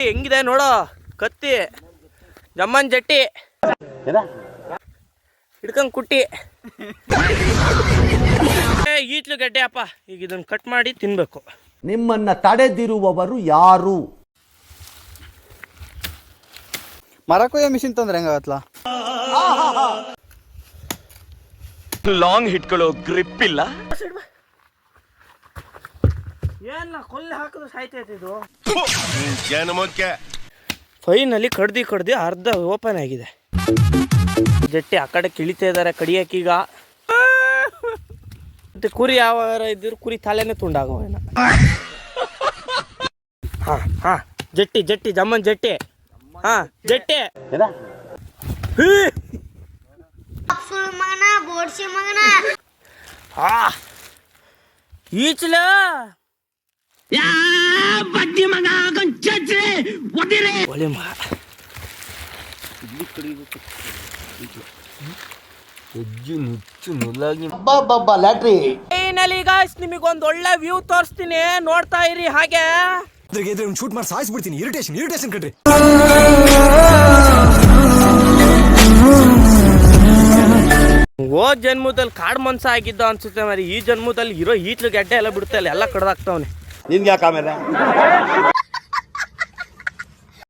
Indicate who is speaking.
Speaker 1: ಹೆಂಗಿದೆ ನೋಡೋ ಕತ್ತಿ ಜಮ್ಮನ್ ಜಟ್ಟಿ ಹಿಡ್ಕೊಂಡ್ ಕುಟ್ಟಿ ಈಟ್ಲು ಗಡ್ಡೆ ಅಪ್ಪ. ಈಗ ಇದನ್ನ ಕಟ್ ಮಾಡಿ ತಿನ್ಬೇಕು.
Speaker 2: ನಿಮ್ಮನ್ನ ತಡೆದಿರುವವರು ಯಾರು?
Speaker 3: ಮರ ಕೊಯ್ಯೋ ಮಿಷಿನ್ ತಂದ್ರೆ ಹೆಂಗಾಗತ್ಲ?
Speaker 4: ಲಾಂಗ್ ಹಿಟ್ಗಳು ಗ್ರಿಪ್ ಇಲ್ಲ.
Speaker 1: ಏನ ಕೊಲ್ಲಿ ಹಾಕಿದ್ರೆ ಸಾಯ್ತೈತೆ ಇದು.
Speaker 4: ಫೈನಲಿ ಕಡ್ದಿ ಅರ್ಧ ಓಪನ್ ಆಗಿದೆ. ಜಟ್ಟಿ ಆ ಕಡೆ ಕಿಳಿತಾ ಇದಾರೆ ಕಡಿಯಕ್ಕೀಗ. ಮತ್ತೆ ಕುರಿ ಯಾವ ಇದ್ರು ಕುರಿ ತಲೆನೇ ತುಂಡಾಗೋವೇನ. ಹಾ ಜಟ್ಟಿ ಜಮ್ಮನ್ ಜಟ್ಟಿ. ಹಾ ಜಟ್ಟಿ ಈಚಲ ಒಳ್ಳೆ ಮಗ. ಫೈನಲಿ ಗಾಯ್ಸ್ ನಿಮಗೊಂದು ಒಳ್ಳೆ ವ್ಯೂ ತೋರಿಸ್ತೀನಿ, ನೋಡ್ತಾ ಇರಿ ಹಾಗೆ.
Speaker 5: ಶೂಟ್ ಮಾಡಿ ಸಾಯಿಸ್ಬಿಡ್ತೀನಿ. ಇರಿಟೇಷನ್ ಕಣ್ರಿ.
Speaker 1: ಹೋದ್ ಜನ್ಮದಲ್ಲಿ ಕಾಡು ಮನ್ಸ ಆಗಿದ್ದ ಅನ್ಸುತ್ತೆ ಮರಿ. ಈ ಜನ್ಮದಲ್ಲಿ ಇರೋ ಈಟ್ಲು ಗೆಡ್ಡೆ ಎಲ್ಲ ಬಿಡುತ್ತೆ, ಎಲ್ಲ ಕಡ್ದಾಕ್ತಾವನೆ.
Speaker 2: ನಿನ್ಗೆ ಯಾಕೆ ಆಮೇಲೆ